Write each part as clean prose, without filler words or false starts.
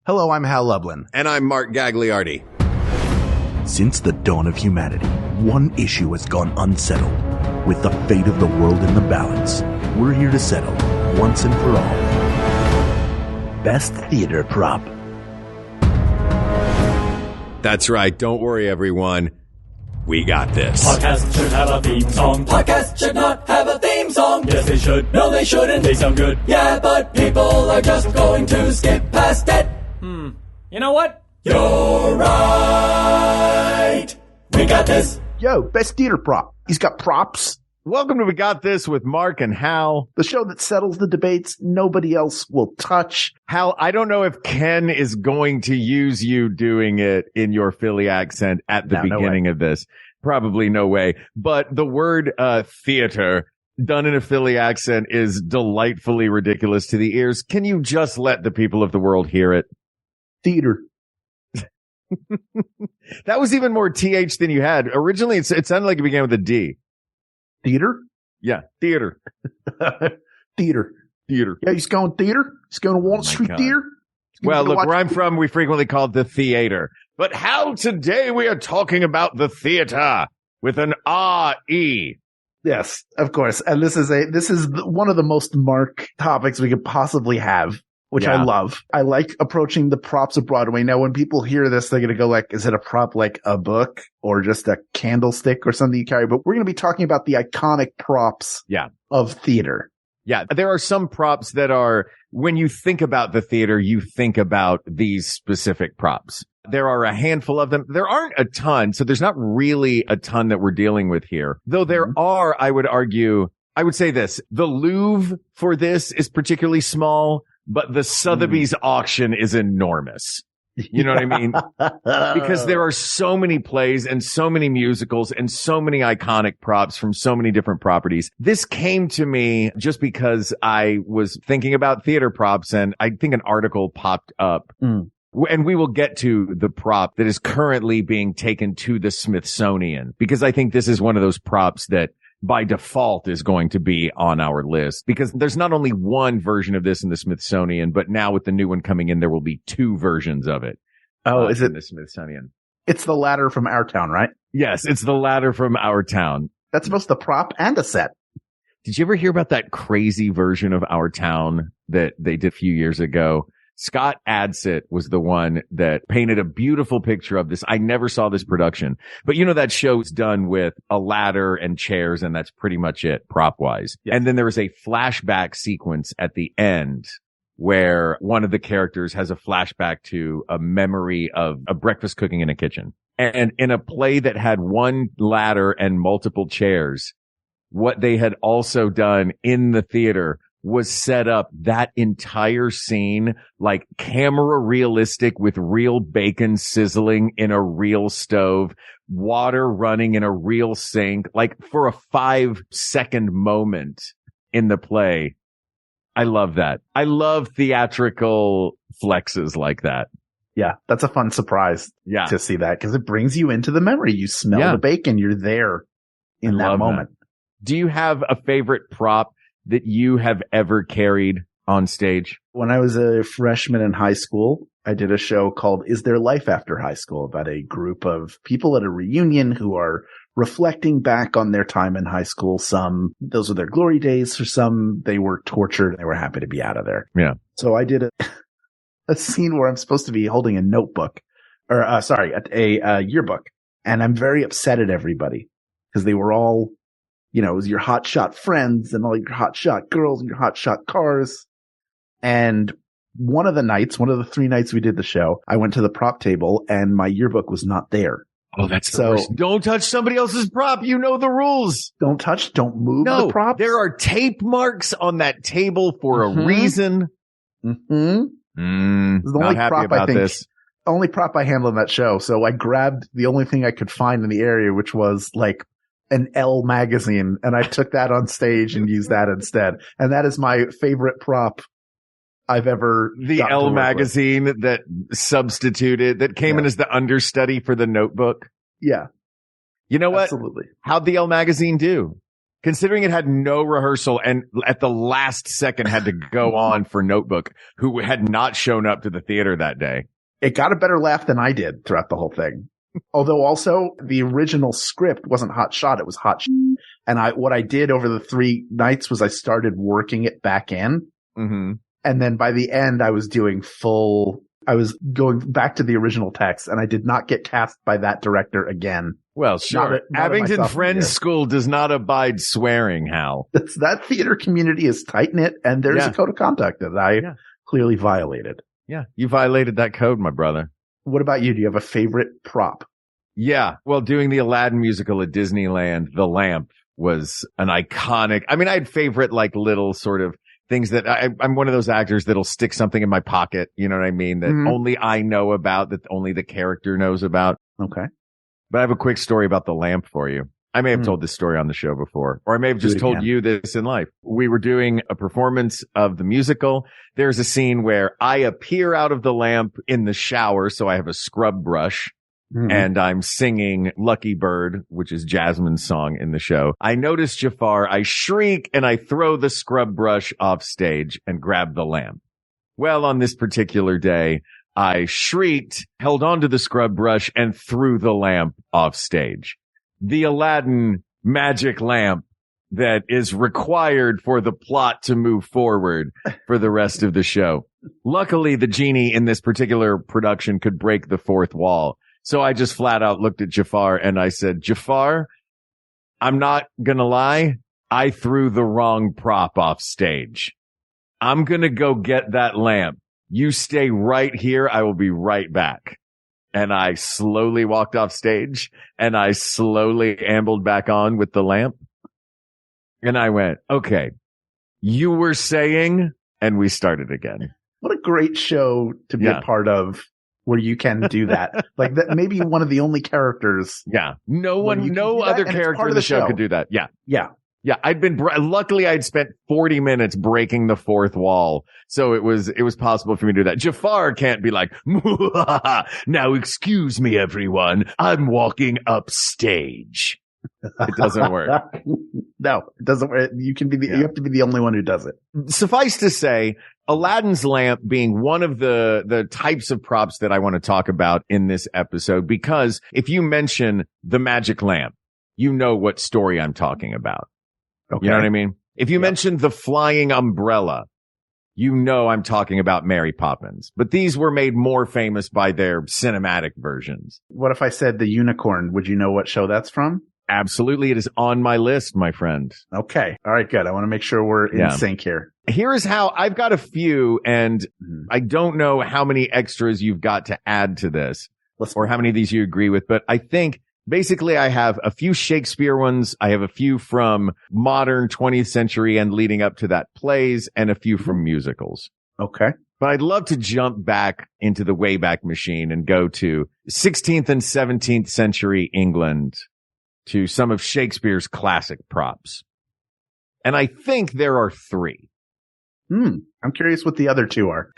Hello, I'm Hal Lublin. And I'm Mark Gagliardi. Since the dawn of humanity, one issue has gone unsettled. With the fate of the world in the balance, we're here to settle, once and for all, best theater prop. That's right. Don't worry, everyone. We got this. Podcast should have a theme song. Podcast should not have a theme song. Yes, they should. No, they shouldn't. They sound good. Yeah, but people are just going to skip past it. You know what? You're right. We got this. Yo, best theater prop. He's got props. Welcome to We Got This with Mark and Hal. The show that settles the debates nobody else will touch. Hal, I don't know if Ken is going to use you doing it in your Philly accent at the beginning of this. Probably no way. But the word theater done in a Philly accent is delightfully ridiculous to the ears. Can you just let the people of the world hear it? Theater. That was even more TH than you had. Originally, it sounded like it began with a D. Theater? Yeah, theater. Theater. Theater. Yeah, he's going theater? He's going to Walnut Street Theater? Well, look, where I'm from, we frequently call it the theater. But Hal, today we are talking about the theater with an R-E. Yes, of course. And this is one of the most Mark topics we could possibly have, which I love. I like approaching the props of Broadway. Now, when people hear this, they're going to go like, is it a prop like a book or just a candlestick or something you carry? But we're going to be talking about the iconic props of theater. Yeah, there are some props that are, when you think about the theater, you think about these specific props. There are a handful of them. There aren't a ton, so there's not really a ton that we're dealing with here. Though there are, I would say this, the Louvre for this is particularly small, but the Sotheby's auction is enormous. You know what I mean? Because there are so many plays and so many musicals and so many iconic props from so many different properties. This came to me just because I was thinking about theater props, and I think an article popped up. And we will get to the prop that is currently being taken to the Smithsonian, because I think this is one of those props that by default is going to be on our list, because there's not only one version of this in the Smithsonian, but now with the new one coming in, there will be two versions of it. Oh, is it in the Smithsonian? It's the ladder from Our Town, right? Yes, it's the ladder from Our Town. That's both the prop and a set. Did you ever hear about that crazy version of Our Town that they did a few years ago? Scott Adsit was the one that painted a beautiful picture of this. I never saw this production, but you know, that show's done with a ladder and chairs, and that's pretty much it prop wise. Yes. And then there was a flashback sequence at the end where one of the characters has a flashback to a memory of a breakfast cooking in a kitchen. And in a play that had one ladder and multiple chairs, what they had also done in the theater was set up that entire scene like camera realistic, with real bacon sizzling in a real stove, water running in a real sink, like for a 5-second moment in the play. I love that. I love theatrical flexes like that. Yeah, that's a fun surprise to see that, because it brings you into the memory. You smell the bacon. You're there in that moment. Do you have a favorite prop that you have ever carried on stage? When I was a freshman in high school, I did a show called Is There Life After High School, about a group of people at a reunion who are reflecting back on their time in high school. Some, those were their glory days. For some, they were tortured and they were happy to be out of there. Yeah. So I did a scene where I'm supposed to be holding a notebook, or a yearbook. And I'm very upset at everybody because they were all, you know, it was your hotshot friends and all your hotshot girls and your hotshot cars. And one of the 3 nights we did the show, I went to the prop table and my yearbook was not there. Oh, that's the worst. Don't touch somebody else's prop. You know the rules. Don't move the props. There are tape marks on that table for a reason. Mm-hmm. The only happy prop about this. Only prop I handled in that show. So I grabbed the only thing I could find in the area, which was like an Elle magazine, and I took that on stage and used that instead. And that is my favorite prop I've ever. The Elle magazine that substituted, that came in as the understudy for the Notebook. Yeah. You know what? Absolutely. How'd the Elle magazine do? Considering it had no rehearsal and at the last second had to go on for Notebook, who had not shown up to the theater that day. It got a better laugh than I did throughout the whole thing. Although also the original script wasn't Hot Shot, it was Hot Shit. And what I did over the 3 nights was I started working it back in. Mm-hmm. And then by the end, I was going back to the original text, and I did not get cast by that director again. Well, sure. Not Abington Friends School does not abide swearing, Hal. That theater community is tight-knit, and there's a code of conduct that I clearly violated. Yeah, you violated that code, my brother. What about you? Do you have a favorite prop? Yeah, well, doing the Aladdin musical at Disneyland, the lamp was an iconic. I mean, I had favorite like little sort of things that I'm one of those actors that'll stick something in my pocket. You know what I mean? That only I know about, that only the character knows about. Okay. But I have a quick story about the lamp for you. I may have told this story on the show before, or I may have just told you this in life. We were doing a performance of the musical. There's a scene where I appear out of the lamp in the shower. So I have a scrub brush. And I'm singing Lucky Bird, which is Jasmine's song in the show. I notice Jafar. I shriek and I throw the scrub brush off stage and grab the lamp. Well, on this particular day, I shrieked, held onto the scrub brush and threw the lamp off stage. The Aladdin magic lamp that is required for the plot to move forward for the rest of the show. Luckily, the genie in this particular production could break the fourth wall. So I just flat out looked at Jafar and I said, Jafar, I'm not gonna lie. I threw the wrong prop off stage. I'm gonna go get that lamp. You stay right here. I will be right back. And I slowly walked off stage and I slowly ambled back on with the lamp. And I went, okay, you were saying, and we started again. What a great show to be a part of, where you can do that. Like that, maybe one of the only characters. Yeah. No other character in the show could do that. Yeah. Yeah. Yeah. Luckily I'd spent 40 minutes breaking the fourth wall. So it was possible for me to do that. Jafar can't be like, now excuse me, everyone. I'm walking upstage. It doesn't work. No, it doesn't work. You have to be the only one who does it. Suffice to say, Aladdin's lamp being one of the types of props that I want to talk about in this episode, because if you mention the magic lamp, you know what story I'm talking about. Okay. You know what I mean? If you mention the flying umbrella, you know I'm talking about Mary Poppins. But these were made more famous by their cinematic versions. What if I said the unicorn? Would you know what show that's from? Absolutely. It is on my list, my friend. Okay. All right, good. I want to make sure we're in sync here. Here is how I've got a few, and I don't know how many extras you've got to add to this or how many of these you agree with, but I think basically I have a few Shakespeare ones. I have a few from modern 20th century and leading up to that plays, and a few from musicals. Okay. But I'd love to jump back into the Wayback Machine and go to 16th and 17th century England, to some of Shakespeare's classic props. And I think there are 3. I'm curious what the other 2 are.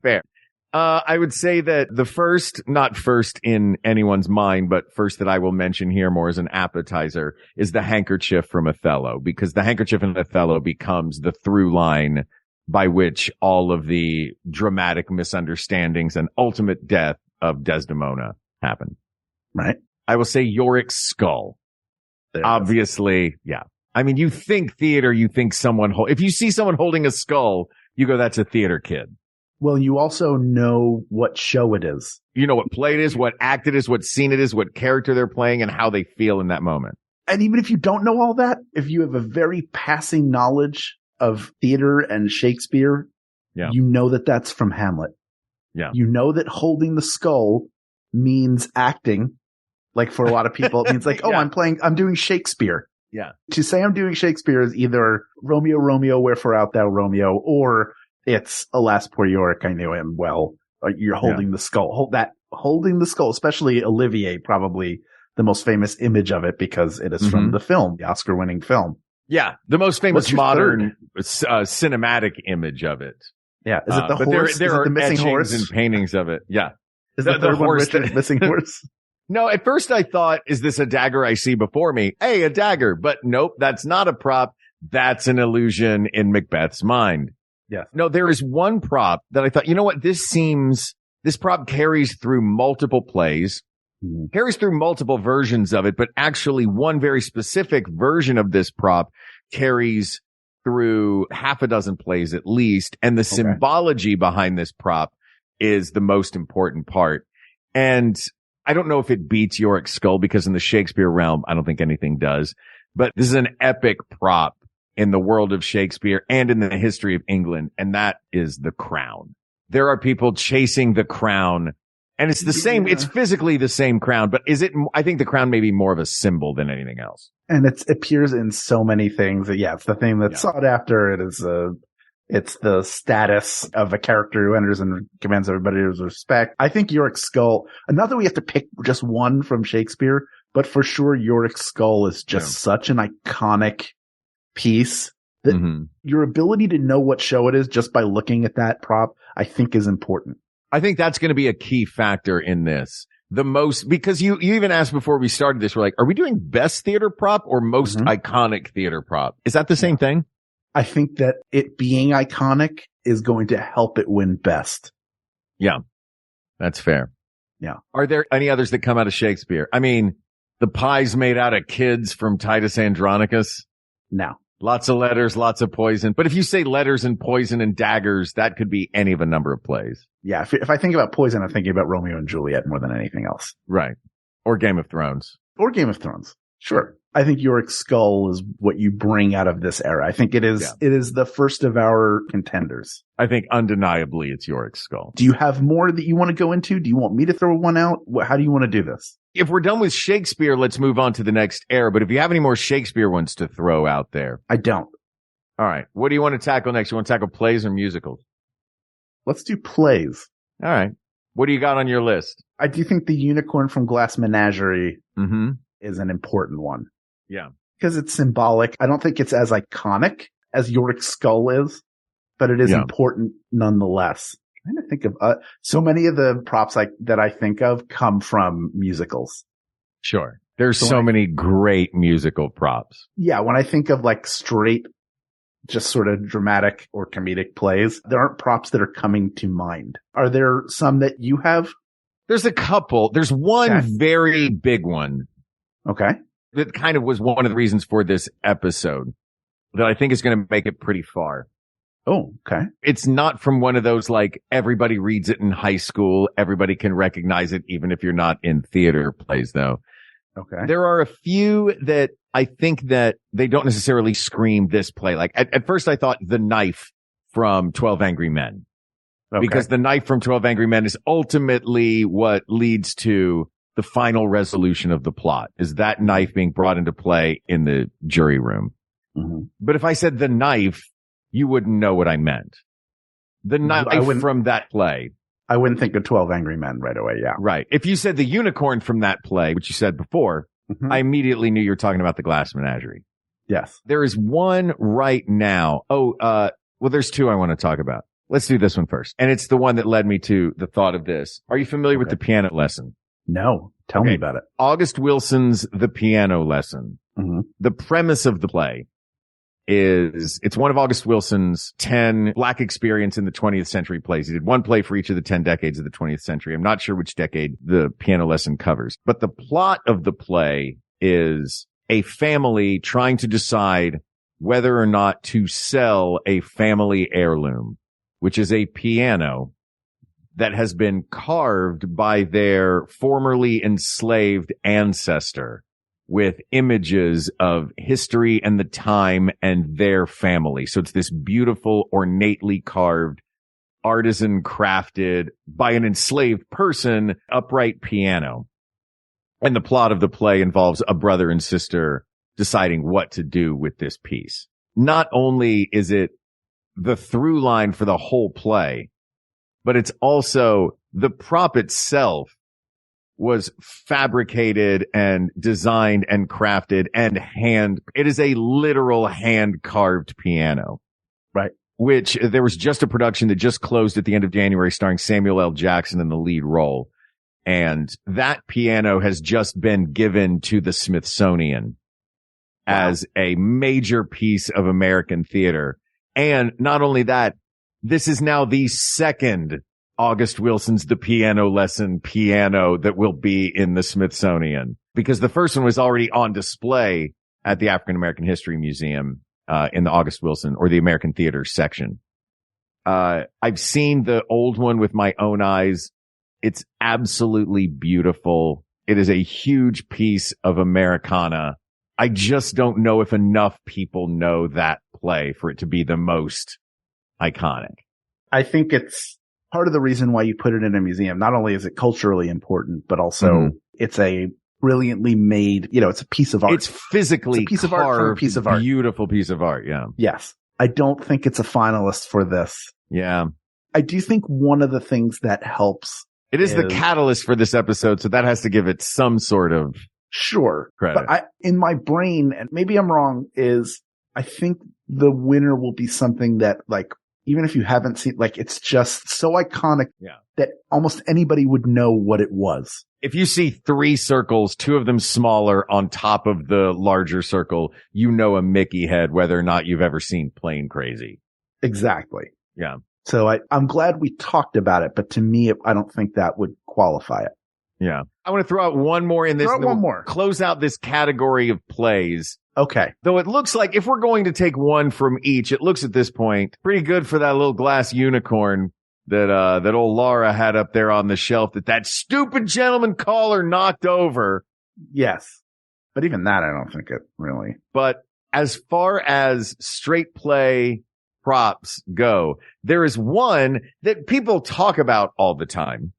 Fair. I would say that the first, not first in anyone's mind, but first that I will mention here more as an appetizer, is the handkerchief from Othello, because the handkerchief in Othello becomes the through line by which all of the dramatic misunderstandings and ultimate death of Desdemona happen. Right. I will say Yorick's skull. Obviously, yeah. I mean, you think theater, you think someone, if you see someone holding a skull, you go, that's a theater kid. Well, you also know what show it is. You know what play it is, what act it is, what scene it is, what character they're playing, and how they feel in that moment. And even if you don't know all that, if you have a very passing knowledge of theater and Shakespeare, you know that that's from Hamlet. Yeah. You know that holding the skull means acting. Like for a lot of people, it means like, I'm doing Shakespeare. Yeah. To say I'm doing Shakespeare is either Romeo, Romeo, wherefore art thou, Romeo, or it's Alas, poor Yorick, I knew him well. You're holding the skull. Holding the skull, especially Olivier, probably the most famous image of it because it is from the film, the Oscar-winning film. Yeah. The most famous modern cinematic image of it. Yeah. Is it the horse? There are the missing horse and paintings of it. Yeah. Is the third one Richard's missing horse? No, at first I thought, is this a dagger I see before me? Hey, a dagger. But nope, that's not a prop. That's an illusion in Macbeth's mind. Yes. No, there is one prop that I thought, you know what? This prop carries through multiple plays, carries through multiple versions of it, but actually one very specific version of this prop carries through half a dozen plays at least. And the symbology behind this prop is the most important part. And I don't know if it beats Yorick's skull, because in the Shakespeare realm, I don't think anything does, but this is an epic prop in the world of Shakespeare and in the history of England. And that is the crown. There are people chasing the crown, and it's the same. It's physically the same crown, but I think the crown may be more of a symbol than anything else. And it appears in so many things. It's the thing that's sought after. It's the status of a character who enters and commands everybody's respect. I think Yorick's skull, not that we have to pick just one from Shakespeare, but for sure Yorick's skull is just such an iconic piece that your ability to know what show it is just by looking at that prop, I think, is important. I think that's going to be a key factor in this. Because you even asked before we started this, we're like, are we doing best theater prop or most iconic theater prop? Is that the same thing? I think that it being iconic is going to help it win best. Yeah, that's fair. Yeah. Are there any others that come out of Shakespeare? I mean, the pie's made out of kids from Titus Andronicus. No. Lots of letters, lots of poison. But if you say letters and poison and daggers, that could be any of a number of plays. Yeah. If I think about poison, I'm thinking about Romeo and Juliet more than anything else. Right. Or Game of Thrones. Or Game of Thrones. Sure. I think Yorick's skull is what you bring out of this era. I think it is. Yeah. It is the first of our contenders. I think undeniably it's Yorick's skull. Do you have more that you want to go into? Do you want me to throw one out? How do you want to do this? If we're done with Shakespeare, let's move on to the next era. But if you have any more Shakespeare ones to throw out there. I don't. All right. What do you want to tackle next? You want to tackle plays or musicals? Let's do plays. All right. What do you got on your list? I do think the Unicorn from Glass Menagerie is an important one. Yeah. Because it's symbolic. I don't think it's as iconic as Yorick's skull is, but it is important nonetheless. I'm trying to think of so many of the props that I think of come from musicals. Sure. There's so many great musical props. Yeah. When I think of like straight, just sort of dramatic or comedic plays, there aren't props that are coming to mind. Are there some that you have? There's a couple. There's one very big one. Okay. That kind of was one of the reasons for this episode that I think is going to make it pretty far. Oh, okay. It's not from one of those, like, everybody reads it in high school. Everybody can recognize it, even if you're not in theater plays, though. Okay. There are a few that I think that they don't necessarily scream this play. Like, at first I thought The Knife from 12 Angry Men. Okay. Because The Knife from 12 Angry Men is ultimately what leads to the final resolution of the plot, is that knife being brought into play in the jury room. But if I said The Knife, you wouldn't know what I meant. The Knife from that play. I wouldn't think of 12 Angry Men right away. Yeah. Right. If you said the Unicorn from that play, which you said before, I immediately knew you were talking about the Glass Menagerie. Yes. There is one right now. Well, there's two I want to talk about. Let's do this one first. And it's the one that led me to the thought of this. Are you familiar with The Piano Lesson? No. Tell me about it. August Wilson's The Piano Lesson. The premise of the play is it's one of August Wilson's 10 Black experience in the 20th century plays. He did one play for each of the 10 decades of the 20th century. I'm not sure which decade The Piano Lesson covers, but the plot of the play is a family trying to decide whether or not to sell a family heirloom, which is a piano that has been carved by their formerly enslaved ancestor with images of history and the time and their family. So it's this beautiful, ornately carved, artisan crafted by an enslaved person, upright piano. And the plot of the play involves a brother and sister deciding what to do with this piece. Not only is it the through line for the whole play, but it's also the prop itself was fabricated and designed and crafted and it is a literal hand carved piano. Right. Which there was just a production that just closed at the end of January starring Samuel L. Jackson in the lead role. And that piano has just been given to the Smithsonian as a major piece of American theater. And not only that, this is now the second August Wilson's The Piano Lesson piano that will be in the Smithsonian, because the first one was already on display at the African American History Museum, in the August Wilson or the American Theater section. I've seen the old one with my own eyes. It's absolutely beautiful. It is a huge piece of Americana. I just don't know if enough people know that play for it to be the most iconic. I think it's part of the reason why you put it in a museum. Not only is it culturally important, but also it's a brilliantly made, it's a piece of art. It's physically it's a piece carved, of art from a piece of art. Beautiful piece of art. Yeah. Yes. I don't think it's a finalist for this. Yeah. I do think one of the things that helps. It is the catalyst for this episode, so that has to give it some sort of credit. But in my brain, and maybe I'm wrong, is I think the winner will be something that, like, even if you haven't seen, like, it's just so iconic that almost anybody would know what it was. If you see 3 circles, 2 of them smaller on top of the larger circle, you know a Mickey head, whether or not you've ever seen Plane Crazy. Exactly. Yeah. So I'm glad we talked about it, but to me, I don't think that would qualify it. Yeah. I want to throw out one more in this. Throw out one more. Close out this category of plays. Okay. Though it looks like if we're going to take one from each, it looks at this point pretty good for that little glass unicorn that old Laura had up there on the shelf that stupid gentleman caller knocked over. Yes. But even that, I don't think it really. But as far as straight play props go, there is one that people talk about all the time,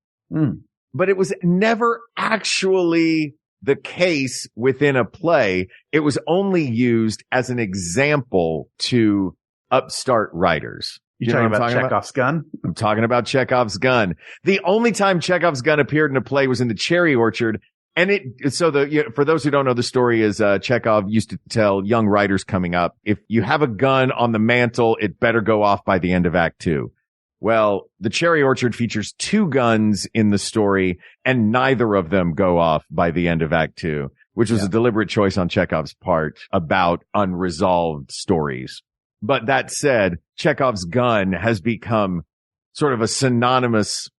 but it was never actually the case within a play. It was only used as an example to upstart writers. You talking about Chekhov's gun? I'm talking about Chekhov's gun. The only time Chekhov's gun appeared in a play was in The Cherry Orchard. And for those who don't know, the story is, Chekhov used to tell young writers coming up, if you have a gun on the mantle, it better go off by the end of Act 2. Well, The Cherry Orchard features 2 guns in the story, and neither of them go off by the end of Act 2, which was a deliberate choice on Chekhov's part about unresolved stories. But that said, Chekhov's gun has become sort of a synonymous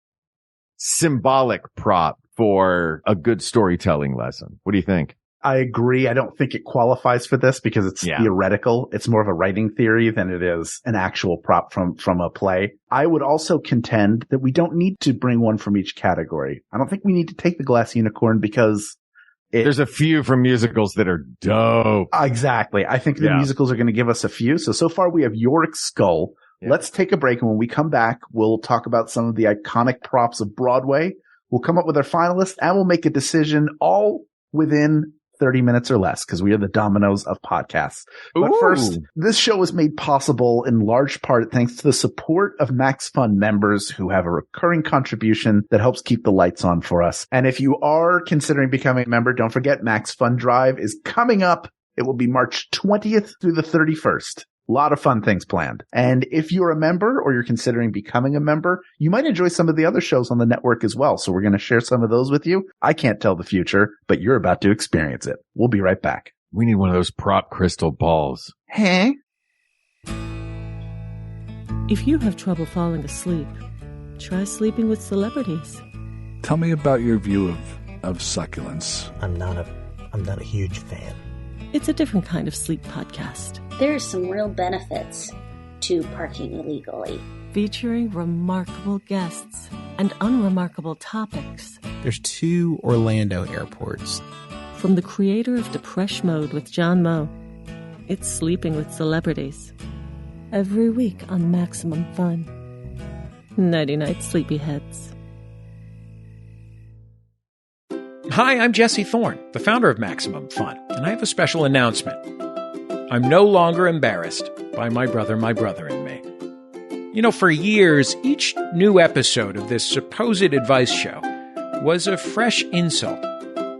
symbolic prop for a good storytelling lesson. What do you think? I agree. I don't think it qualifies for this because it's theoretical. It's more of a writing theory than it is an actual prop from a play. I would also contend that we don't need to bring one from each category. I don't think we need to take the glass unicorn because there's a few from musicals that are dope. Exactly. I think the musicals are going to give us a few. So far we have Yorick's Skull. Yeah. Let's take a break. And when we come back, we'll talk about some of the iconic props of Broadway. We'll come up with our finalists and we'll make a decision all within 30 minutes or less because we are the Dominoes of podcasts. But first, this show was made possible in large part thanks to the support of Max Fun members who have a recurring contribution that helps keep the lights on for us. And if you are considering becoming a member, don't forget Max Fun Drive is coming up. It will be March 20th through the 31st. A lot of fun things planned. And if you're a member or you're considering becoming a member, you might enjoy some of the other shows on the network as well. So we're going to share some of those with you. I can't tell the future, but you're about to experience it. We'll be right back. We need one of those prop crystal balls. Hey. If you have trouble falling asleep, try sleeping with celebrities. Tell me about your view of succulents. I'm not a huge fan. It's a different kind of sleep podcast. There are some real benefits to parking illegally. Featuring remarkable guests and unremarkable topics. There's 2 Orlando airports. From the creator of Depeche Mode with John Moe, it's Sleeping with Celebrities. Every week on Maximum Fun. Nighty-night, sleepyheads. Hi, I'm Jesse Thorne, the founder of Maximum Fun, and I have a special announcement. I'm no longer embarrassed by my brother and me. You know, for years, each new episode of this supposed advice show was a fresh insult,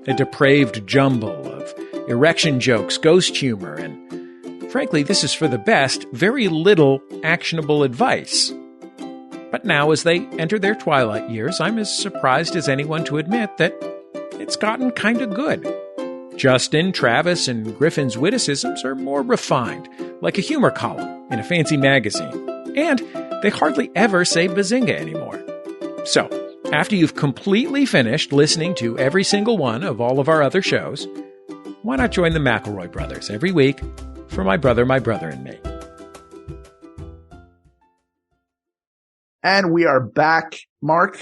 a depraved jumble of erection jokes, ghost humor, and frankly, this is for the best, very little actionable advice. But now, as they enter their twilight years, I'm as surprised as anyone to admit that it's gotten kind of good. Justin, Travis, and Griffin's witticisms are more refined, like a humor column in a fancy magazine. And they hardly ever say bazinga anymore. So, after you've completely finished listening to every single one of all of our other shows, why not join the McElroy brothers every week for My Brother, and Me? And we are back. Mark,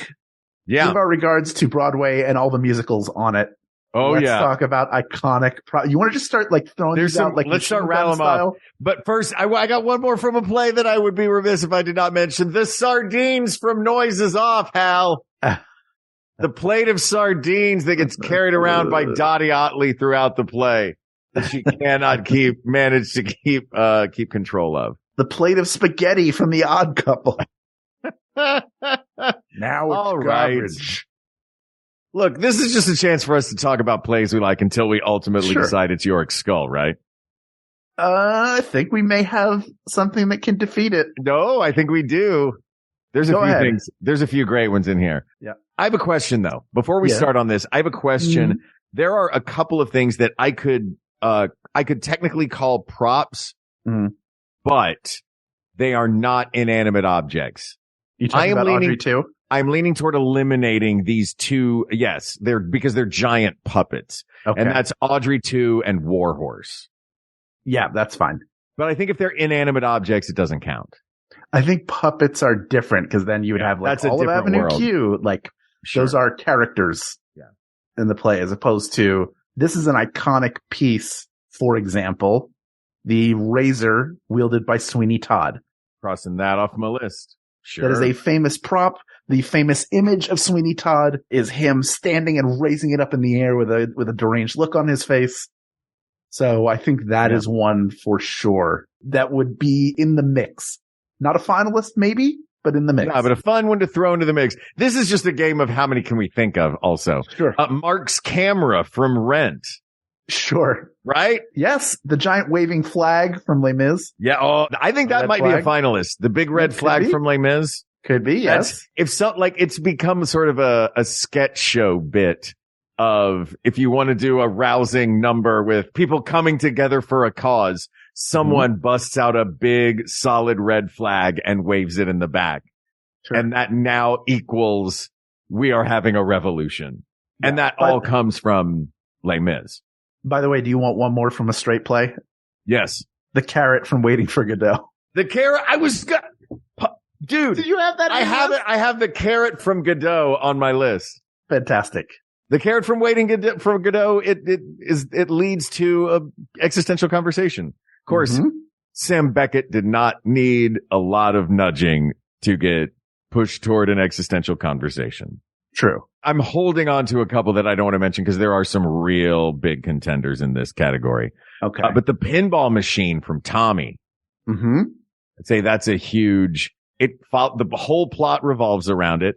Yeah. give our regards to Broadway and all the musicals on it. Oh, Let's yeah. talk about iconic. You want to just start like throwing these out like let's start machine rattling gun them style? off. But first, I got one more from a play that I would be remiss if I did not mention. The sardines from Noises Off, Hal. The plate of sardines that gets carried around by Dottie Otley throughout the play that she cannot manage to keep control of. The plate of spaghetti from The Odd Couple. Now it's All right. garbage. Look, this is just a chance for us to talk about plays we like until we ultimately Sure. decide it's Yorick Skull, right? I think we may have something that can defeat it. No, I think we do. There's a Go few ahead. things. There's a few great ones in here. Yeah. I have a question though. Before we Yeah. start on this, I have a question. Mhm. There are a couple of things that I could technically call props, Mhm. but they are not inanimate objects. You talking about Audrey too? I'm leaning toward eliminating these two. Yes, because they're giant puppets. Okay. And that's Audrey 2 and Warhorse. Yeah, that's fine. But I think if they're inanimate objects, it doesn't count. I think puppets are different because then you would have like that's a all of different Avenue world. Q. Like those are characters in the play as opposed to this is an iconic piece. For example, the razor wielded by Sweeney Todd. Crossing that off my list. Sure. That is a famous prop. The famous image of Sweeney Todd is him standing and raising it up in the air with a deranged look on his face. So I think that is one for sure that would be in the mix. Not a finalist, maybe, but in the mix. Yeah, but a fun one to throw into the mix. This is just a game of how many can we think of also. Sure. Mark's camera from Rent. Sure. Right? Yes. The giant waving flag from Les Mis. Yeah. Oh, I think that Red might flag. be a finalist. The big red Could flag be. from Les Mis. Could be, yes. It's become sort of a sketch show bit of if you want to do a rousing number with people coming together for a cause, someone busts out a big solid red flag and waves it in the back. Sure. And that now equals we are having a revolution. And that all comes from Les Mis. By the way, do you want one more from a straight play? Yes. The carrot from Waiting for Godot. The carrot, dude. Did you have that? I have it. I have the carrot from Godot on my list. Fantastic. The carrot from Waiting for Godot, it leads to a existential conversation. Of course, Sam Beckett did not need a lot of nudging to get pushed toward an existential conversation. True. I'm holding on to a couple that I don't want to mention because there are some real big contenders in this category. Okay. But the pinball machine from Tommy, I'd say that's a huge, the whole plot revolves around it.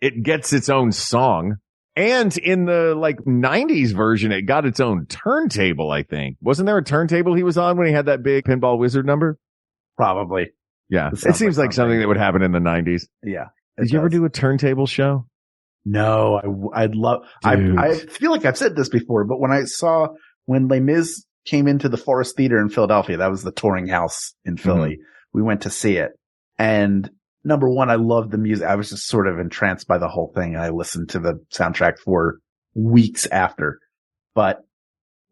It gets its own song. And in the 90s version, it got its own turntable, I think. Wasn't there a turntable he was on when he had that big Pinball Wizard number? Probably. Yeah. It seems like something that would happen in the 90s. Yeah. Did you ever do a turntable show? No, I'd love, I feel like I've said this before, but when Les Mis came into the Forest Theater in Philadelphia, that was the touring house in Philly. We went to see it. And number one, I loved the music. I was just sort of entranced by the whole thing. I listened to the soundtrack for weeks after. But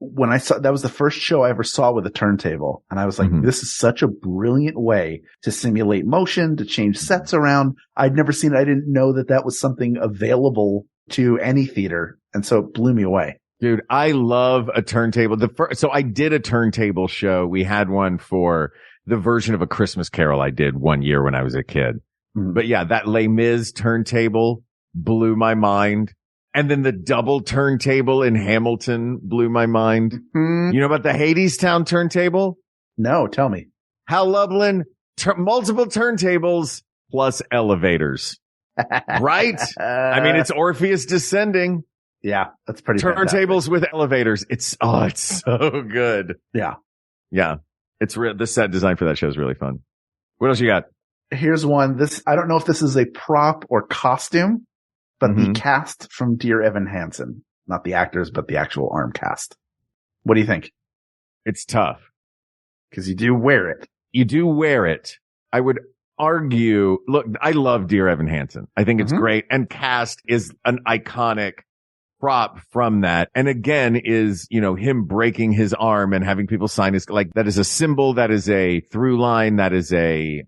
when that was the first show I ever saw with a turntable. And I was like, this is such a brilliant way to simulate motion, to change sets around. I'd never seen it. I didn't know that was something available to any theater. And so it blew me away. Dude, I love a turntable. So I did a turntable show. We had one for the version of A Christmas Carol I did one year when I was a kid. But yeah, that Les Mis turntable blew my mind. And then the double turntable in Hamilton blew my mind. You know about the Hadestown turntable? No, tell me. Hal Lublin, multiple turntables plus elevators. Right? I mean, it's Orpheus descending. Yeah, that's pretty Turntables with elevators. It's so good. Yeah. Yeah. The set design for that show is really fun. What else you got? Here's one. I don't know if this is a prop or costume, but the cast from Dear Evan Hansen, not the actors, but the actual arm cast. What do you think? It's tough. Because you do wear it. You do wear it. I would argue, look, I love Dear Evan Hansen. I think it's great. And cast is an iconic prop from that. And again is, him breaking his arm and having people sign his, like, that is a symbol. That is a through line. That is a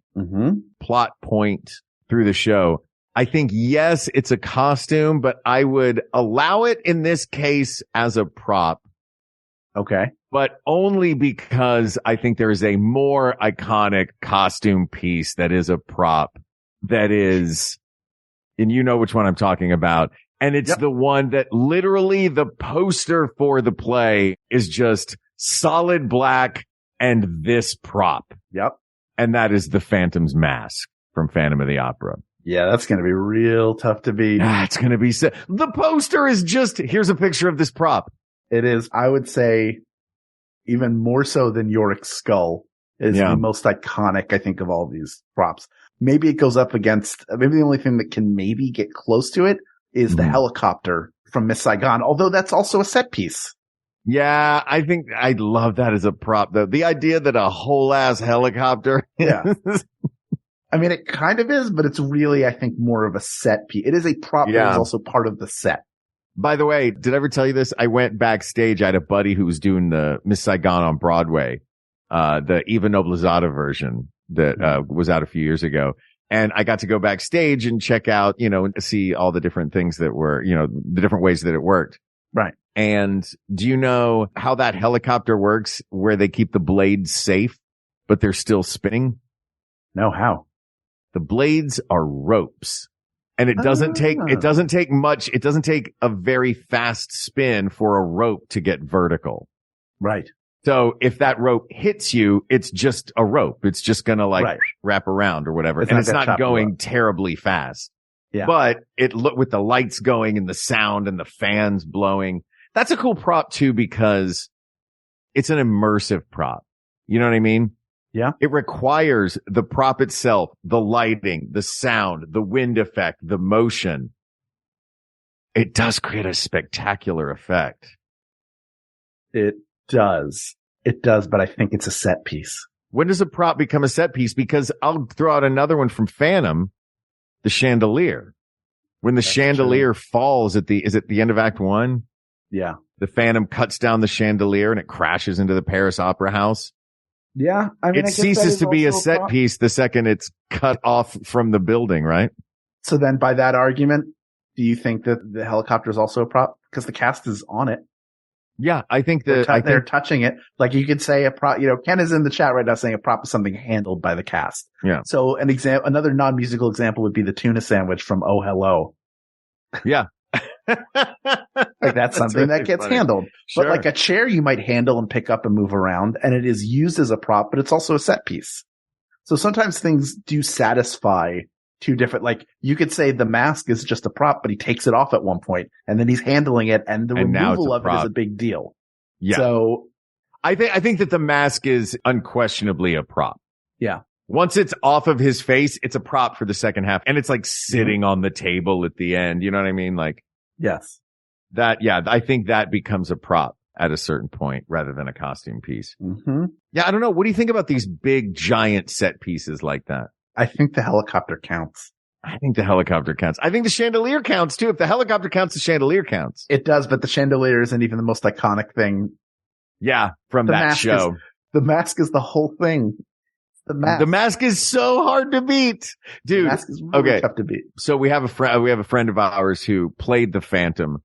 plot point through the show. I think, yes, it's a costume, but I would allow it in this case as a prop. Okay. But only because I think there is a more iconic costume piece that is a prop that is, and you know which one I'm talking about. And it's the one that literally the poster for the play is just solid black and this prop. Yep. And that is the Phantom's mask from Phantom of the Opera. Yeah, that's going to be real tough to beat. It's going to be the poster is just, here's a picture of this prop. It is, I would say, even more so than Yorick's skull is the most iconic, I think, of all these props. Maybe it goes up against, maybe the only thing that can maybe get close to it is the helicopter from Miss Saigon, although that's also a set piece. Yeah, I think I love that as a prop, though. The idea that a whole ass helicopter. Yeah. I mean, it kind of is, but it's really, I think, more of a set piece. It is a prop that is also part of the set. By the way, did I ever tell you this? I went backstage. I had a buddy who was doing the Miss Saigon on Broadway, the Eva Noblezada version that was out a few years ago. And I got to go backstage and check out, and see all the different things that were, the different ways that it worked. Right. And do you know how that helicopter works where they keep the blades safe, but they're still spinning? No, how? The blades are ropes. And it doesn't take much. It doesn't take a very fast spin for a rope to get vertical. Right. So if that rope hits you, it's just a rope. It's just going to wrap around or whatever. And it's not going terribly fast. Yeah. But with the lights going and the sound and the fans blowing, that's a cool prop too, because it's an immersive prop. You know what I mean? Yeah. It requires the prop itself, the lighting, the sound, the wind effect, the motion. It does create a spectacular effect. It does. It does, but I think it's a set piece. When does a prop become a set piece? Because I'll throw out another one from Phantom, the chandelier. When the chandelier falls is it the end of Act 1? Yeah. The Phantom cuts down the chandelier and it crashes into the Paris Opera House. Yeah. I mean, it ceases to be a set piece the second it's cut off from the building, right? So then by that argument, do you think that the helicopter is also a prop? Because the cast is on it. Yeah, I think they're touching it. Like you could say a prop, Ken is in the chat right now saying a prop is something handled by the cast. Yeah. So another non-musical example would be the tuna sandwich from Oh Hello. Yeah. Like that's something that gets handled. Sure. But like a chair you might handle and pick up and move around, and it is used as a prop, but it's also a set piece. So sometimes things do satisfy two different, like you could say the mask is just a prop, but he takes it off at one point and then he's handling it and the removal of it is a big deal. Yeah. So I think that the mask is unquestionably a prop. Yeah. Once it's off of his face, it's a prop for the second half, and it's like sitting on the table at the end. You know what I mean? Like, yes, I think that becomes a prop at a certain point rather than a costume piece. Mm-hmm. Yeah. I don't know. What do you think about these big, giant set pieces like that? I think the helicopter counts. I think the helicopter counts. I think the chandelier counts too. If the helicopter counts, the chandelier counts. It does, but the chandelier isn't even the most iconic thing. Yeah. From that show. The mask is the whole thing. The mask is so hard to beat, dude. The mask is really tough to beat. So we have a friend of ours who played the Phantom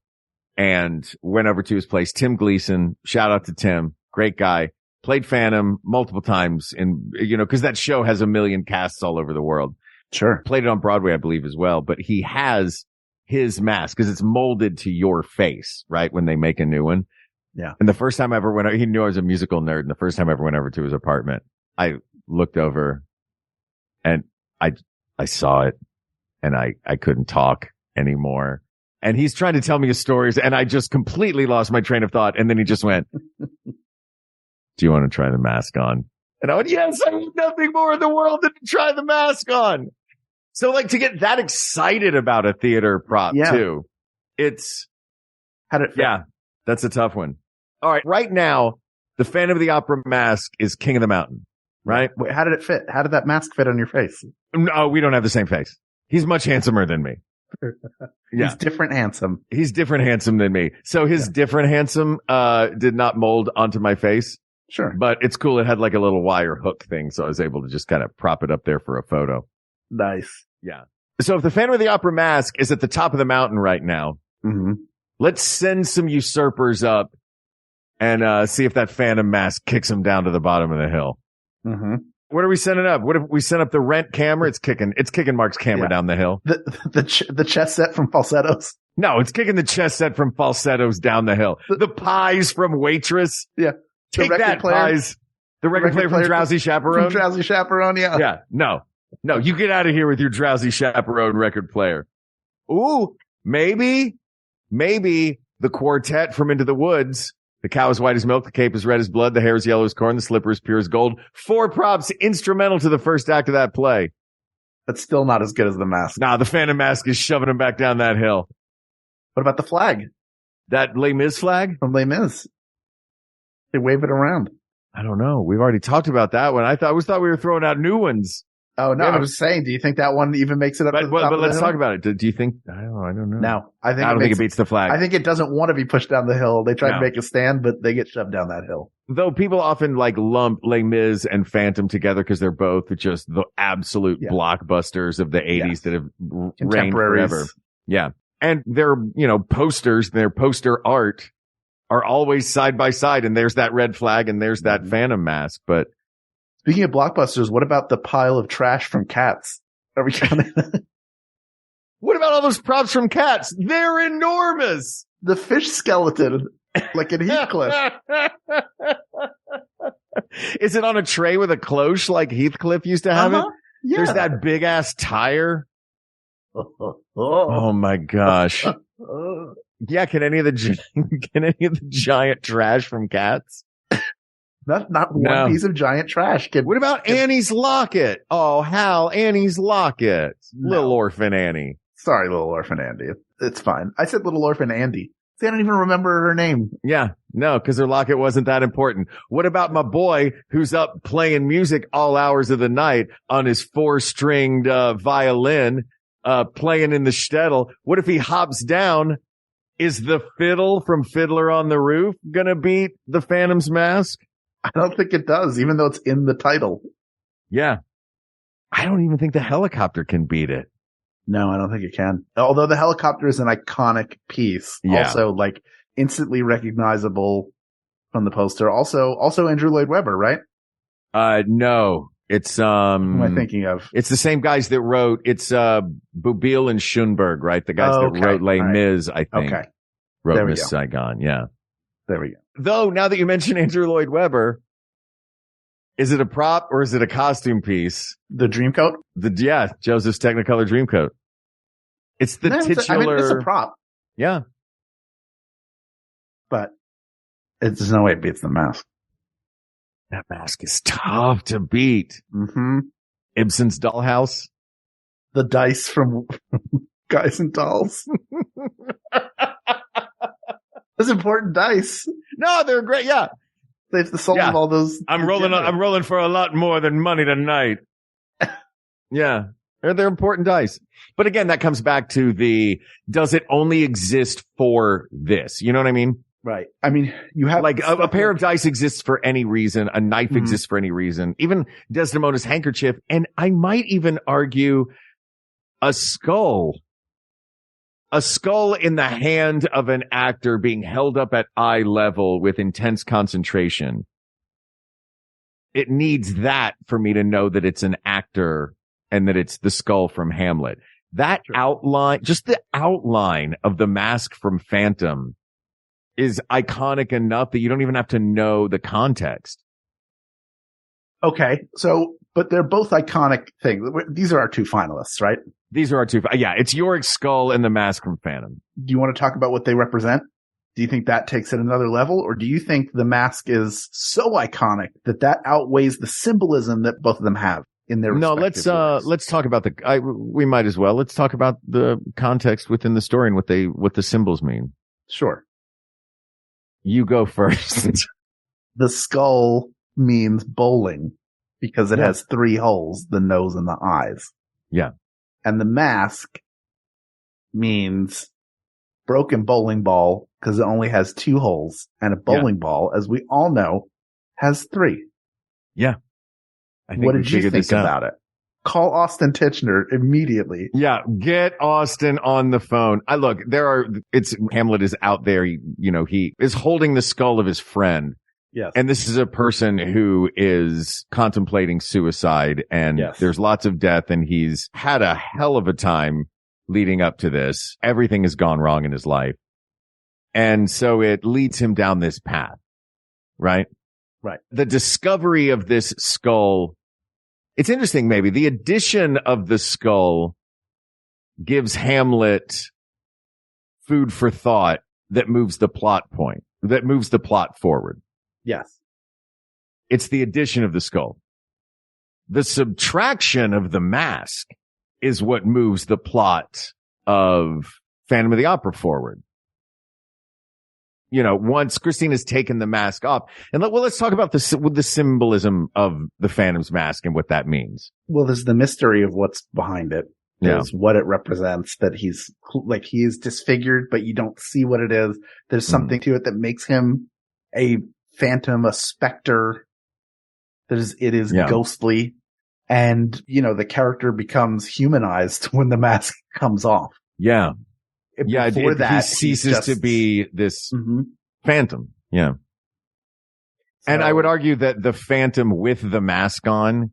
and went over to his place. Tim Gleason, shout out to Tim, great guy. Played Phantom multiple times, and because that show has a million casts all over the world. Sure. Played it on Broadway, I believe, as well. But he has his mask because it's molded to your face, right? When they make a new one. Yeah. And the first time I ever went, he knew I was a musical nerd. And the first time I ever went over to his apartment, I looked over and I saw it and I couldn't talk anymore. And he's trying to tell me his stories and I just completely lost my train of thought. And then he just went, do you want to try the mask on? And I went, yes, I want nothing more in the world than to try the mask on. So like to get that excited about a theater prop too, yeah, that's a tough one. All right. Right now, the Phantom of the Opera mask is King of the Mountain, right? Wait, how did it fit? How did that mask fit on your face? No, we don't have the same face. He's much handsomer than me. Yeah. He's different handsome. He's different handsome than me. So his different handsome, did not mold onto my face. Sure. But it's cool. It had like a little wire hook thing. So I was able to just kind of prop it up there for a photo. Nice. Yeah. So if the Phantom of the Opera mask is at the top of the mountain right now, let's send some usurpers up and see if that Phantom mask kicks him down to the bottom of the hill. What are we sending up? What if we send up the Rent camera? It's kicking Mark's camera down the hill. The chess set from Falsettos. No, it's kicking the chess set from Falsettos down the hill. The pies from Waitress. Yeah. Take that, pies. The record player from Drowsy Chaperone. From Drowsy Chaperone, yeah. Yeah. No, you get out of here with your Drowsy Chaperone record player. Ooh, maybe the quartet from Into the Woods. The cow is white as milk, the cape is red as blood, the hair is yellow as corn, the slipper is pure as gold. 4 props instrumental to the first act of that play. That's still not as good as the mask. Nah, the Phantom mask is shoving him back down that hill. What about the flag? That Les Mis flag? From Les Mis. They wave it around. I don't know. We've already talked about that one. I always thought we were throwing out new ones. Oh, no, I was saying, do you think that one even makes it up to the top but let's of the talk about it. Do you think, I don't know. No, I don't think it beats the flag. I think it doesn't want to be pushed down the hill. They try to make a stand, but they get shoved down that hill. Though people often like lump Les Mis and Phantom together because they're both just the absolute blockbusters of the 80s that have reigned forever. Yeah. And their, posters, their poster art are always side by side. And there's that red flag and there's that Phantom mask. But speaking of blockbusters, what about the pile of trash from Cats? Are we counting? What about all those props from Cats? They're enormous. The fish skeleton, like in Heathcliff. Is it on a tray with a cloche like Heathcliff used to have it? Yeah. There's that big ass tire. Oh my gosh. Yeah. Can any of the giant trash from Cats? Not one piece of giant trash. What about Annie's locket? Oh, Hal, Annie's locket. No. Little Orphan Annie. Sorry, Little Orphan Andy. It's fine. I said Little Orphan Andy. See, I don't even remember her name. Yeah, no, because her locket wasn't that important. What about my boy who's up playing music all hours of the night on his 4-stringed violin, playing in the shtetl? What if he hops down? Is the fiddle from Fiddler on the Roof gonna beat the Phantom's mask? I don't think it does, even though it's in the title. Yeah. I don't even think the helicopter can beat it. No, I don't think it can. Although the helicopter is an iconic piece. Yeah. Also, like, instantly recognizable from the poster. Also Andrew Lloyd Webber, right? No. It's, Who am I thinking of? It's the same guys that wrote, it's, Boublil and Schoenberg, right? The guys that wrote Les Mis, I think. Okay. Wrote Miss Saigon, yeah. There we go. Though, now that you mention Andrew Lloyd Webber, is it a prop or is it a costume piece? The Dreamcoat? Joseph's Technicolor Dreamcoat. It's the titular. It's a prop. Yeah. But there's no way it beats the mask. That mask is tough to beat. Mm-hmm. Ibsen's Dollhouse. The dice from Guys and Dolls. Those important dice. No, they're great. Yeah. They've the soul of all those. I'm rolling for a lot more than money tonight. Yeah. They're important dice. But again, that comes back to does it only exist for this? You know what I mean? Right. I mean, you have like a pair of dice exists for any reason. A knife exists for any reason. Even Desdemona's handkerchief. And I might even argue a skull. A skull in the hand of an actor being held up at eye level with intense concentration. It needs that for me to know that it's an actor and that it's the skull from Hamlet. That outline, just the outline of the mask from Phantom is iconic enough that you don't even have to know the context. Okay. So, but they're both iconic things. These are our 2 finalists, right? These are our 2. Yeah. It's Yorick's skull and the mask from Phantom. Do you want to talk about what they represent? Do you think that takes it another level, or do you think the mask is so iconic that outweighs the symbolism that both of them have in their No, respective lyrics? let's talk about we might as well. Let's talk about the context within the story and what the symbols mean. Sure. You go first. The skull means bowling because it has 3 holes, the nose and the eyes. Yeah. And the mask means broken bowling ball because it only has 2 holes, and a bowling ball, as we all know, has 3. Yeah. What did you think about it? Call Austin Tichenor immediately. Yeah, get Austin on the phone. Hamlet is out there. He is holding the skull of his friend. Yes. And this is a person who is contemplating suicide, and there's lots of death, and he's had a hell of a time leading up to this. Everything has gone wrong in his life. And so it leads him down this path, right? Right. The discovery of this skull. It's interesting, maybe the addition of the skull gives Hamlet food for thought that moves the plot forward. Yes. It's the addition of the skull. The subtraction of the mask is what moves the plot of Phantom of the Opera forward. Once Christine has taken the mask off, and let's talk about the symbolism of the Phantom's mask and what that means. Well, there's the mystery of what's behind it. There's what it represents, that he is disfigured, but you don't see what it is. There's something to it that makes him a phantom, a specter. It is ghostly. And, the character becomes humanized when the mask comes off. Yeah. Before he ceases to be this phantom. Yeah. And I would argue that the Phantom with the mask on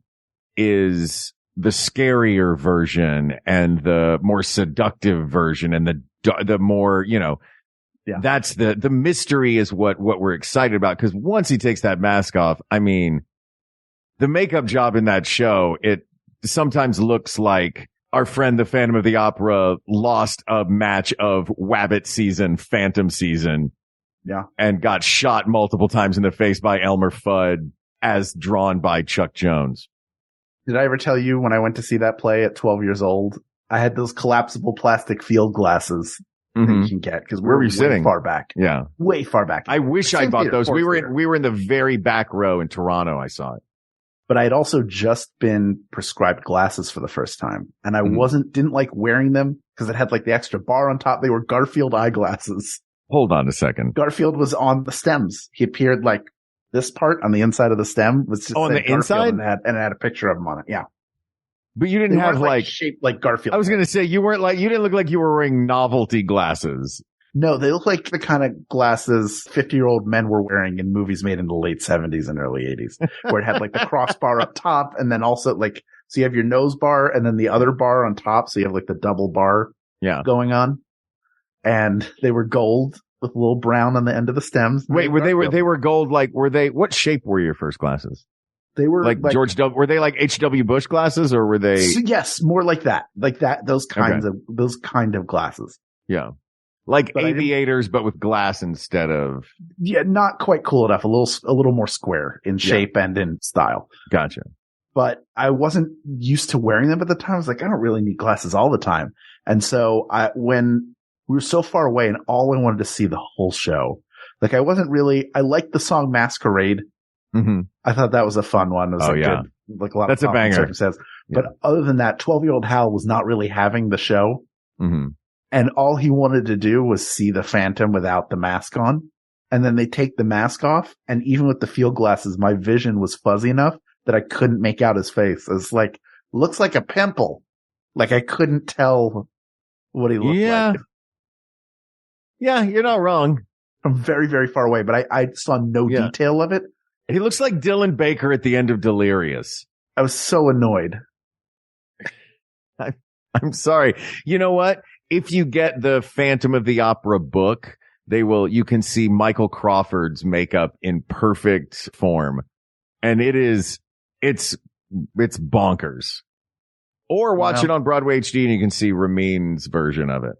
is the scarier version and the more seductive version, and the more, that's the mystery is what we're excited about. Cause once he takes that mask off, I mean, the makeup job in that show, it sometimes looks like our friend, the Phantom of the Opera, lost a match of Wabbit season, Phantom season. Yeah. And got shot multiple times in the face by Elmer Fudd as drawn by Chuck Jones. Did I ever tell you when I went to see that play at 12 years old, I had those collapsible plastic field glasses that you can get because where were you sitting? Far back. Yeah. Way far back. I wish I bought those. We were in the very back row in Toronto. I saw it. But I had also just been prescribed glasses for the first time, and I didn't like wearing them because it had like the extra bar on top. They were Garfield eyeglasses. Hold on a second. Garfield was on the stems. He appeared like this part on the inside of the stem was just on the Garfield, inside, and it had a picture of him on it. Yeah. But you didn't have like shaped like Garfield. I was going to say you didn't look like you were wearing novelty glasses. No, they look like the kind of glasses 50-year-old men were wearing in movies made in the late 70s and early 80s, where it had like the crossbar up top, and then also so you have your nose bar and then the other bar on top, so you have like the double bar going on. And they were gold with a little brown on the end of the stems. Wait, they were gold, what shape were your first glasses? They were like George W. Were they like H.W. Bush glasses, or were they? Yes, more like that. Those kind of glasses. Yeah. Like aviators, but with glass instead of. Yeah, not quite cool enough. A little more square in shape and in style. Gotcha. But I wasn't used to wearing them at the time. I was like, I don't really need glasses all the time. And so when we were so far away and all I wanted to see the whole show, I liked the song Masquerade. Mm-hmm. I thought that was a fun one. It was good, a lot That's of a banger. Yeah. But other than that, 12-year-old Hal was not really having the show. Mm-hmm. And all he wanted to do was see the Phantom without the mask on. And then they take the mask off. And even with the field glasses, my vision was fuzzy enough that I couldn't make out his face. It's looks like a pimple. I couldn't tell what he looked like. Yeah, you're not wrong. From very, very far away, but I saw no detail of it. He looks like Dylan Baker at the end of Delirious. I was so annoyed. I'm sorry. You know what? If you get the Phantom of the Opera book, you can see Michael Crawford's makeup in perfect form. And it's bonkers. Or watch it on Broadway HD and you can see Ramin's version of it.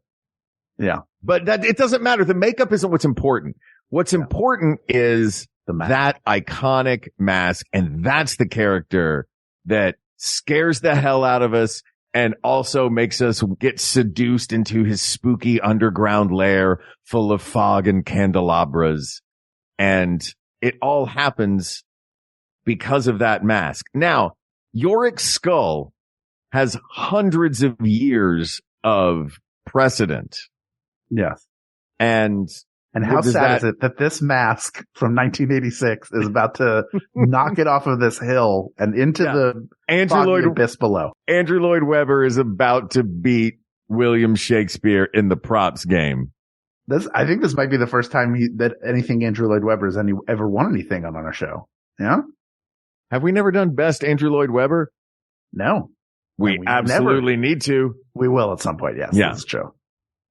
Yeah. But it doesn't matter. The makeup isn't what's important. What's important is that iconic mask. And that's the character that scares the hell out of us and also makes us get seduced into his spooky underground lair full of fog and candelabras. And it all happens because of that mask. Now, Yorick Skull has hundreds of years of precedent. Yes. And how sad is it that this mask from 1986 is about to knock it off of this hill and into the abyss below? Andrew Lloyd Webber is about to beat William Shakespeare in the props game. I think this might be the first time that anything Andrew Lloyd Webber has ever won anything on our show. Yeah. Have we never done best Andrew Lloyd Webber? No. We absolutely need to. We will at some point. Yes. Yeah. That's true.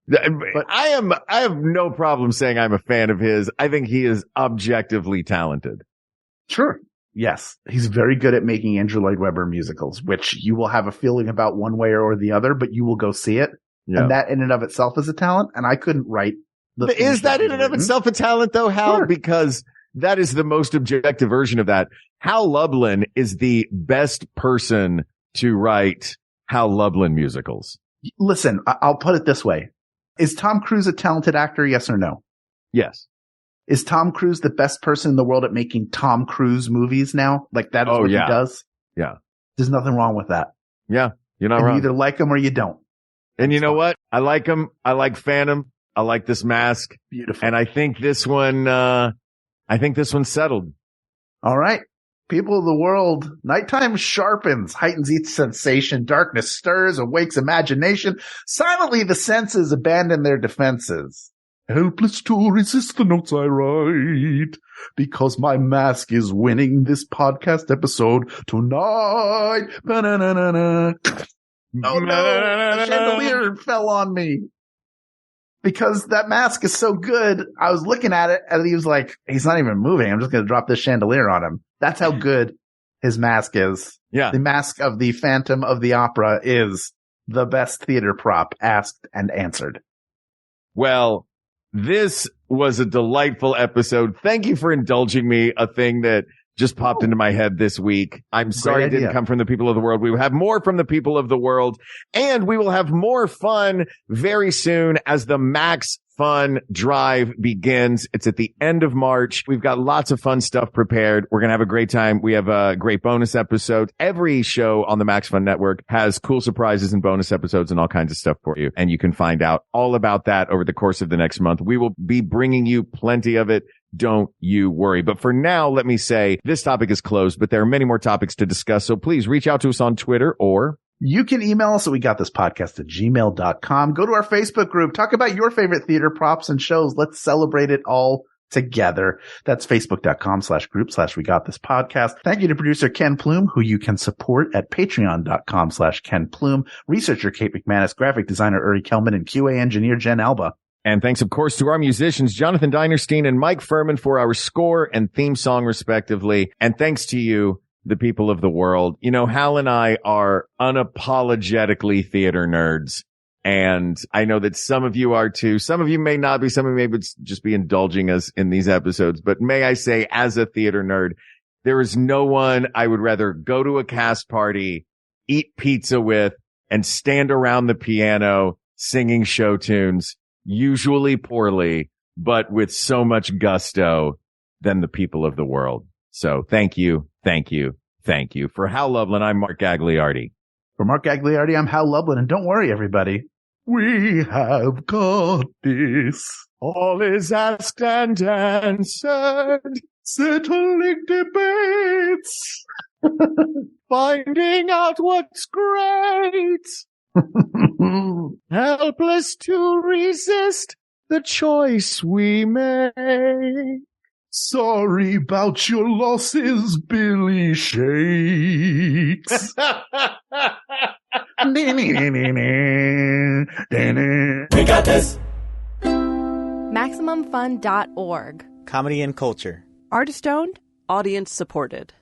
But I have no problem saying I'm a fan of his. I think he is objectively talented. Sure. Yes. He's very good at making Andrew Lloyd Webber musicals, which you will have a feeling about one way or the other, but you will go see it. Yeah. And that in and of itself is a talent. And I couldn't write Is that in and of itself a talent though, Hal? Sure. Because that is the most objective version of that. Hal Lublin is the best person to write Hal Lublin musicals. Listen, I'll put it this way. Is Tom Cruise a talented actor? Yes or no? Yes. Is Tom Cruise the best person in the world at making Tom Cruise movies now? Like that is what he does? Yeah. There's nothing wrong with that. Yeah. You're not wrong. You either like him or you don't. And you know what? I like him. I like Phantom. I like this mask. Beautiful. And I think this one, settled. All right. People of the world, nighttime sharpens, heightens each sensation, darkness stirs, awakes imagination. Silently the senses abandon their defenses. Helpless to resist the notes I write, because my mask is winning this podcast episode tonight. Ba-na-na-na-na. Oh no, the chandelier fell on me. Because that mask is so good, I was looking at it and he was like, he's not even moving. I'm just going to drop this chandelier on him. That's how good his mask is. Yeah. The mask of the Phantom of the Opera is the best theater prop asked and answered. Well, this was a delightful episode. Thank you for indulging me, a thing that just popped into my head this week. I'm sorry it didn't come from the people of the world. We will have more from the people of the world, and we will have more fun very soon as the Max Fun Drive begins. It's at the end of March. We've got lots of fun stuff prepared. We're going to have a great time. We have a great bonus episode. Every show on the Max Fun Network has cool surprises and bonus episodes and all kinds of stuff for you. And you can find out all about that over the course of the next month. We will be bringing you plenty of it. Don't you worry. But for now, let me say this topic is closed, but there are many more topics to discuss. So please reach out to us on Twitter, or you can email us at wegotThisPodcast@gmail.com. Go to our Facebook group. Talk about your favorite theater props and shows. Let's celebrate it all together. That's Facebook.com/group/WeGotThisPodcast. Thank you to producer Ken Plume, who you can support at Patreon.com/Ken Plume, researcher Kate McManus, graphic designer Uri Kelman, and QA engineer Jen Alba. And thanks, of course, to our musicians, Jonathan Dinerstein and Mike Furman, for our score and theme song, respectively. And thanks to you, the people of the world. You know, Hal and I are unapologetically theater nerds. And I know that some of you are too. Some of you may not be. Some of you may just be indulging us in these episodes. But may I say, as a theater nerd, there is no one I would rather go to a cast party, eat pizza with, and stand around the piano singing show tunes, usually poorly, but with so much gusto, than the people of the world. So thank you. Thank you. Thank you. For Hal Lublin, I'm Mark Gagliardi. For Mark Gagliardi, I'm Hal Lublin. And don't worry, everybody. We have got this. All is asked and answered. Settling debates. Finding out what's great. Helpless to resist the choice we make. Sorry about your losses, Billy Shakes. We got this. MaximumFun.org. Comedy and culture. Artist owned. Audience supported.